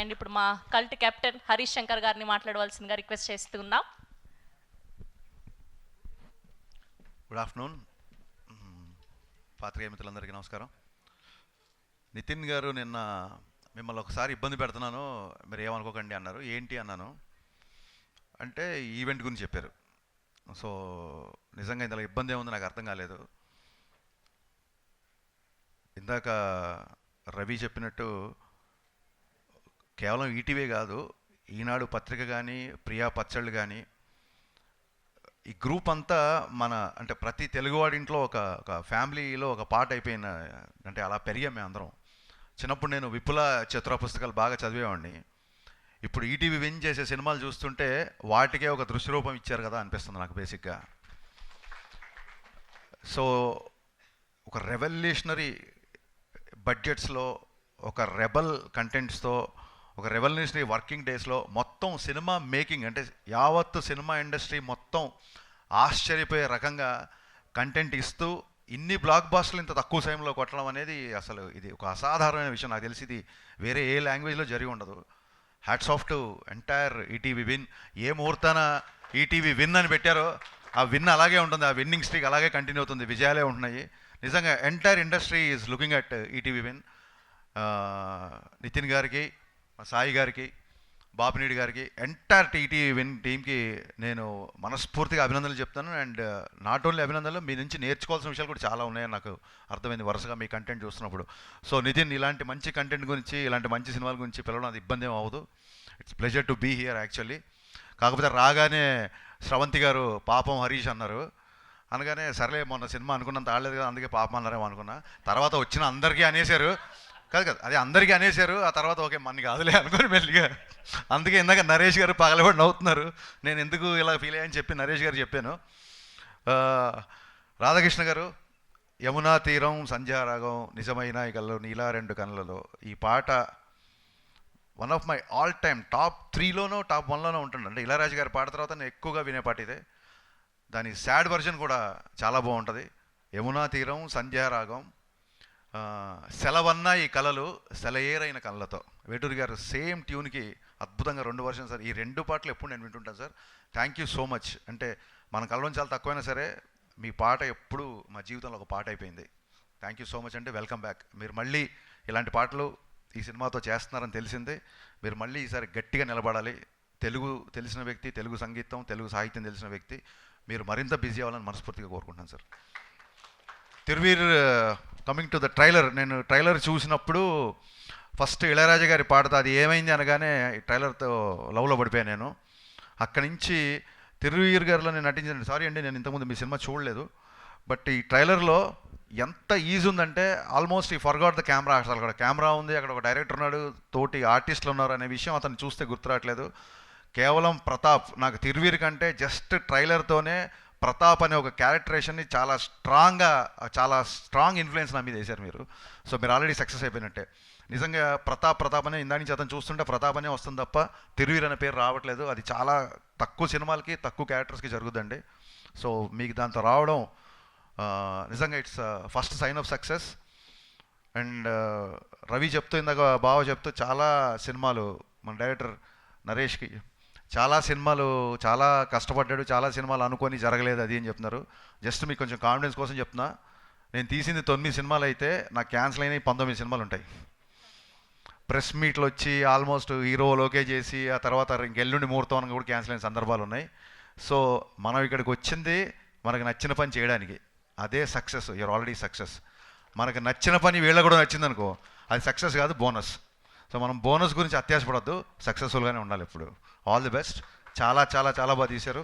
And ఇప్పుడు మా cult captain Harish Shankar గారిని మాట్లాడవలసిందిగా రిక్వెస్ట్ చేస్తున్నాం. గుడ్ ఆఫ్టర్నూన్ పాత్రికేయ మిత్రులందరికీ నమస్కారం. నితిన్ గారు నిన్న మిమ్మల్ని ఒకసారి ఇబ్బంది పెడుతున్నాను మీరు ఏమనుకోకండి అన్నారు. ఏంటి అన్నాను అంటే ఈవెంట్ గురించి చెప్పారు. సో నిజంగా ఇందులో ఇబ్బంది ఏముంది నాకు అర్థం కాలేదు. ఇందాక రవి చెప్పినట్టు కేవలం ఈటీవీ కాదు, ఈనాడు పత్రిక కానీ, ప్రియా పచ్చళ్ళు కానీ, ఈ గ్రూప్ అంతా మన అంటే ప్రతి తెలుగువాడి ఇంట్లో ఒక ఫ్యామిలీలో ఒక పార్ట్ అయిపోయిన, అంటే అలా పెరిగాం మేము అందరం. చిన్నప్పుడు నేను విపుల చతుర పుస్తకాలు బాగా చదివేవాడిని. ఇప్పుడు ఈటీవీ విన్ చేసే సినిమాలు చూస్తుంటే వాటికే ఒక దృశ్య రూపం ఇచ్చారు కదా అనిపిస్తుంది నాకు బేసిక్గా. సో ఒక రెవల్యూషనరీ బడ్జెట్స్లో, ఒక రెబల్ కంటెంట్స్తో, ఒక రెవల్యూషనరీ వర్కింగ్ డేస్లో మొత్తం సినిమా మేకింగ్ అంటే యావత్తు సినిమా ఇండస్ట్రీ మొత్తం ఆశ్చర్యపోయే రకంగా కంటెంట్ ఇస్తూ ఇన్ని బ్లాక్ బాస్టర్లు ఇంత తక్కువ సమయంలో కొట్టడం అనేది అసలు ఇది ఒక అసాధారణమైన విషయం. నాకు తెలిసి ఇది వేరే ఏ లాంగ్వేజ్లో జరిగి ఉండదు. Hats off to entire ETV win. ఏ ముహూర్తాన ఈటీవీ విన్ అని పెట్టారో ఆ విన్ అలాగే ఉంటుంది, ఆ విన్నింగ్ స్ట్రీక్ అలాగే కంటిన్యూ అవుతుంది, విజయాలే ఉంటున్నాయి. నిజంగా entire industry is looking at ETV win. Nitin గారికి, సాయి గారికి, బాపినీడి గారికి, ఎంటైర్ ఈటీవీ విన్ టీమ్కి నేను మనస్ఫూర్తిగా అభినందనలు చెప్తాను. అండ్ నాట్ ఓన్లీ అభినందనలు, మీ నుంచి నేర్చుకోవాల్సిన విషయాలు కూడా చాలా ఉన్నాయని నాకు అర్థమైంది వరుసగా మీ కంటెంట్ చూస్తున్నప్పుడు. సో నితిన్, ఇలాంటి మంచి కంటెంట్ గురించి, ఇలాంటి మంచి సినిమాల గురించి పిలవడం అది ఇబ్బంది ఏం అవ్వదు. It's pleasure to be here actually. కాకపోతే రాగానే స్రవంతి గారు పాపం హరీష్ అన్నారు. అనగానే సర్లే మొన్న సినిమా అనుకున్నంత ఆడలేదు కదా అందుకే పాపం అన్నారేమో అనుకున్నా. తర్వాత వచ్చిన అందరికీ అనేశారు, కాదు అది అందరికీ అనేశారు. ఆ తర్వాత ఓకే మన కాదులే అనుకుని మెల్లిగా. అందుకే ఇందాక నరేష్ గారు పగలబడి నవ్వుతున్నారు. నేను ఎందుకు ఇలా ఫీల్ అయ్యని చెప్పి నరేష్ గారు చెప్పాను. రాధాకృష్ణ గారు, యమునా తీరం, సంధ్యారాగం, నిజమైన ఇకల్లో, నీలా రెండు కళ్ళలో, ఈ పాట one of my all time top 3లోనో టాప్ 1లోనో ఉంటుంది. అంటే ఇళయరాజా గారి పాట తర్వాత నేను ఎక్కువగా వినే పాట ఇదే. దాని సాడ్ వర్జన్ కూడా చాలా బాగుంటుంది. యమునా తీరం, సంధ్యారాగం, సెలవన్న ఈ కళలు, సెలయేరైన కళ్ళతో, వేటూరి గారు సేమ్ ట్యూన్కి అద్భుతంగా 2 వర్షన్ సార్. ఈ 2 పాటలు ఎప్పుడు నేను వింటుంటాను sir. Thank you so much. అంటే మన కళ్ళలో చాలా తక్కువైనా సరే మీ పాట ఎప్పుడు మా జీవితంలో ఒక పాట అయిపోయింది. థ్యాంక్ యూ సో మచ్ అండి. Welcome back. మీరు మళ్ళీ ఇలాంటి పాటలు ఈ సినిమాతో చేస్తున్నారని తెలిసిందే. మీరు మళ్ళీ ఈసారి గట్టిగా నిలబడాలి. తెలుగు తెలిసిన వ్యక్తి, తెలుగు సంగీతం, తెలుగు సాహిత్యం తెలిసిన వ్యక్తి, మీరు మరింత బిజీ అవ్వాలని మనస్ఫూర్తిగా కోరుకుంటున్నాను sir. Thiruveer, coming to the trailer, నేను ట్రైలర్ చూసినప్పుడు ఫస్ట్ ఇళయరాజా గారి పాటతో అది ఏమైంది అనగానే ఈ ట్రైలర్తో లవ్లో పడిపోయాను నేను. అక్కడి నుంచి తిరువీర్ గారిలో నేను నటించాను. సారీ అండి, నేను ఇంతకుముందు మీ సినిమా చూడలేదు. బట్ ఈ ట్రైలర్లో ఎంత ఈజీ ఉందంటే ఆల్మోస్ట్ ఈ ఫర్గాట్ ద కెమెరా. అసలు అక్కడ కెమెరా ఉంది, అక్కడ ఒక డైరెక్టర్ ఉన్నాడు, తోటి ఆర్టిస్టులు ఉన్నారు అనే విషయం అతను చూస్తే గుర్తురావట్లేదు. కేవలం ప్రతాప్, నాకు తిరువీర్ కంటే జస్ట్ ట్రైలర్తోనే ప్రతాప్ అనే ఒక క్యారెక్టరేషన్ని చాలా స్ట్రాంగ్ ఇన్ఫ్లుయెన్స్ నా మీద వేశారు మీరు. సో మీరు ఆల్రెడీ సక్సెస్ అయిపోయినట్టే. నిజంగా ప్రతాప్ అనే ఇందా నుంచి అతను చూస్తుంటే ప్రతాప్ అనే వస్తుంది తప్ప తిరువీర్ అనే పేరు రావట్లేదు. అది చాలా తక్కువ సినిమాలకి, తక్కువ క్యారెక్టర్స్కి జరుగుతుందండి. సో మీకు దాంతో రావడం నిజంగా it's first sign of success. And Ravi చెప్తూ, ఇందాక బావ చెప్తూ, చాలా సినిమాలు మన డైరెక్టర్ నరేష్కి చాలా సినిమాలు చాలా కష్టపడ్డాడు, చాలా సినిమాలు అనుకొని జరగలేదు అది అని చెప్తున్నారు. జస్ట్ మీకు కొంచెం కాన్ఫిడెన్స్ కోసం చెప్తున్నా, నేను తీసింది 9 సినిమాలు అయితే నాకు క్యాన్సిల్ అయినవి 19 సినిమాలు ఉంటాయి. ప్రెస్ మీట్లు వచ్చి ఆల్మోస్ట్ హీరోలోకే చేసి ఆ తర్వాత ఇంకెల్లుండి ముహూర్తం కూడా క్యాన్సిల్ అయిన సందర్భాలు ఉన్నాయి. సో మనం ఇక్కడికి వచ్చింది మనకు నచ్చిన పని చేయడానికి, అదే సక్సెస్. You're already success. మనకు నచ్చిన పని వీళ్ళ కూడా నచ్చింది అనుకో, అది సక్సెస్ కాదు, బోనస్. సో మనం బోనస్ గురించి అత్యాశపడద్దు, సక్సెస్ఫుల్గానే ఉండాలి ఎప్పుడు. All the best. చాలా చాలా చాలా బాగా తీశారు.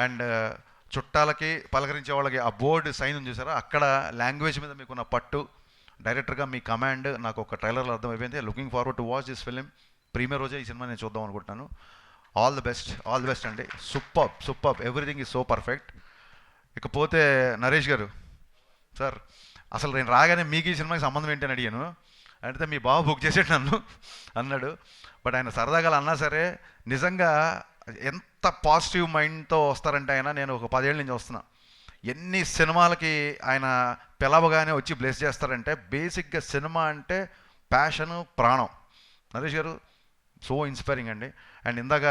అండ్ చుట్టాలకి, పలకరించే వాళ్ళకి ఆ బోర్డు సైన్ ఉంది చూసారా, అక్కడ లాంగ్వేజ్ మీద మీకున్న పట్టు, డైరెక్టర్గా మీ కమాండ్ నాకు ఒక ట్రైలర్లో అర్థమైపోయింది. Looking forward to watch this film. Premiere రోజే ఈ సినిమా నేను చూద్దాం అనుకుంటున్నాను. ఆల్ ది బెస్ట్ అండి. Super everything is so perfect. ఇకపోతే నరేష్ గారు సార్, అసలు నేను రాగానే మీకు ఈ సినిమాకి సంబంధం ఏంటి అని అడిగాను. అంటే మీ బావ బుక్ చేసేట నన్ను అన్నాడు. బట్ ఆయన సరదాగా అన్నా సరే నిజంగా ఎంత పాజిటివ్ మైండ్తో వస్తారంటే ఆయన, నేను ఒక 10 ఏళ్ళ నుంచి వస్తున్నా, ఎన్ని సినిమాలకి ఆయన పిలవగానే వచ్చి బ్లెస్ చేస్తారంటే, బేసిక్గా సినిమా అంటే ప్యాషను, ప్రాణం. నరేష్ గారు సో ఇన్స్పైరింగ్ అండి. అండ్ ఇందాక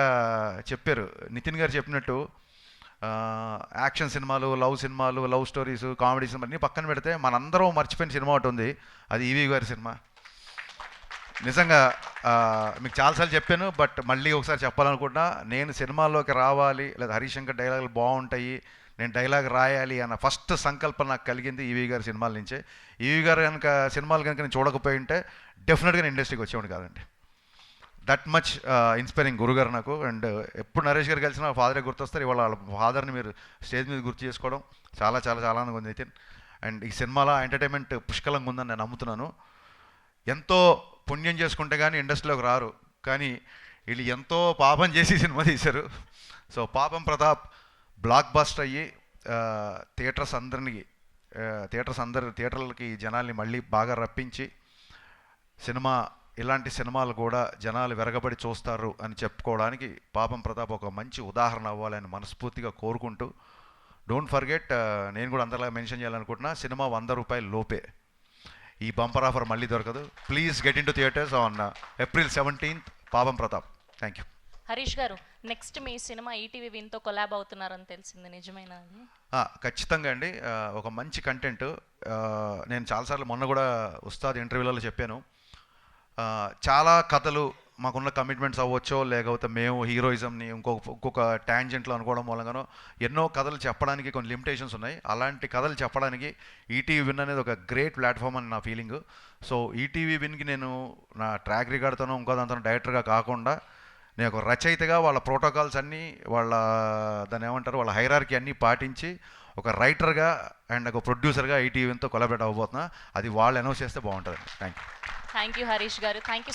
చెప్పారు నితిన్ గారు చెప్పినట్టు యాక్షన్ సినిమాలు, లవ్ సినిమాలు, లవ్ స్టోరీస్, కామెడీ సినిమా అన్నీ పక్కన పెడితే మనందరం మర్చిపోయిన సినిమా ఒకటి ఉంది, అది ఈవీ గారి సినిమా. నిజంగా మీకు చాలాసార్లు చెప్పాను, బట్ మళ్ళీ ఒకసారి చెప్పాలనుకుంటున్నా. నేను సినిమాల్లోకి రావాలి లేదా హరీష్ శంకర్ డైలాగులు బాగుంటాయి, నేను డైలాగ్ రాయాలి అన్న ఫస్ట్ సంకల్పం నాకు కలిగింది ఈవీ గారి సినిమాల నుంచే. ఈవీ గారు కనుక సినిమాలు కనుక నేను చూడకపోయి ఉంటే డెఫినెట్గా నేను ఇండస్ట్రీకి వచ్చేవాడు కాదండి. దట్ మచ్ ఇన్స్పైరింగ్ గురుగారు నాకు. అండ్ ఎప్పుడు నరేష్ గారు కలిసిన ఫాదరే గుర్తొస్తారు. ఇవాళ వాళ్ళ ఫాదర్ని మీరు స్టేజ్ మీద గుర్తు చేసుకోవడం చాలా చాలా చాలా ఆనందంగా ఉంది నితిన్. అండ్ ఈ సినిమాలో ఎంటర్టైన్మెంట్ పుష్కలంగా ఉందని నేను నమ్ముతున్నాను. ఎంతో పుణ్యం చేసుకుంటే కానీ ఇండస్ట్రీలోకి రారు, కానీ వీళ్ళు ఎంతో పాపం చేసి సినిమా తీశారు. సో పాపం ప్రతాప్ బ్లాక్ బస్టర్ అయ్యి థియేటర్లకి జనాల్ని మళ్ళీ బాగా రప్పించి సినిమా, ఇలాంటి సినిమాలు కూడా జనాలు వెరగబడి చూస్తారు అని చెప్పుకోవడానికి పాపం ప్రతాప్ ఒక మంచి ఉదాహరణ అవ్వాలని మనస్ఫూర్తిగా కోరుకుంటూ, డోంట్ ఫర్గెట్, నేను కూడా అందరిలా మెన్షన్ చేయాలనుకుంటున్నా, సినిమా 100 రూపాయల లోపే. ఈ బంపర్ ఆఫర్ మళ్ళీ దొరకదు. Please get in to theaters on April 17th. పాపం ప్రతాప్. Thank you. హరీష్ గారు, నెక్స్ట్ మీ సినిమా ఈటీవీ విన్తో కొలాబ్ అవుతున్నారని తెలిసింది, నిజమేనా అది? ఖచ్చితంగా అండి. ఒక మంచి కంటెంట్. నేను చాలాసార్లు మొన్న కూడా ఉస్తాద్ ఇంటర్వ్యూలలో చెప్పాను, చాలా కథలు మాకున్న కమిట్మెంట్స్ అవ్వచ్చో, లేకపోతే మేము హీరోయిజంని ఇంకొక ట్యాంజెంట్లో అనుకోవడం మూలంగానో ఎన్నో కథలు చెప్పడానికి కొన్ని లిమిటేషన్స్ ఉన్నాయి. అలాంటి కథలు చెప్పడానికి ఈటీవీ విన్ అనేది ఒక గ్రేట్ ప్లాట్ఫామ్ అని నా ఫీలింగ్. సో ఈటీవీ విన్కి నేను నా ట్రాక్ రికార్డ్తోనో ఇంకో దాంతో డైరెక్టర్గా కాకుండా నేను ఒక రచయితగా వాళ్ళ ప్రోటోకాల్స్ అన్నీ, దాన్ని ఏమంటారు, వాళ్ళ హైరార్కీ అన్నీ పాటించి ఒక రైటర్గా అండ్ ఒక ప్రొడ్యూసర్గా ఈటీవీ విన్తో కొలాబరేట్ అవ్వబోతున్నా. అది వాళ్ళు అనౌన్స్ చేస్తే బాగుంటుంది. Thank you. Thank you Harish గారు. Thank you.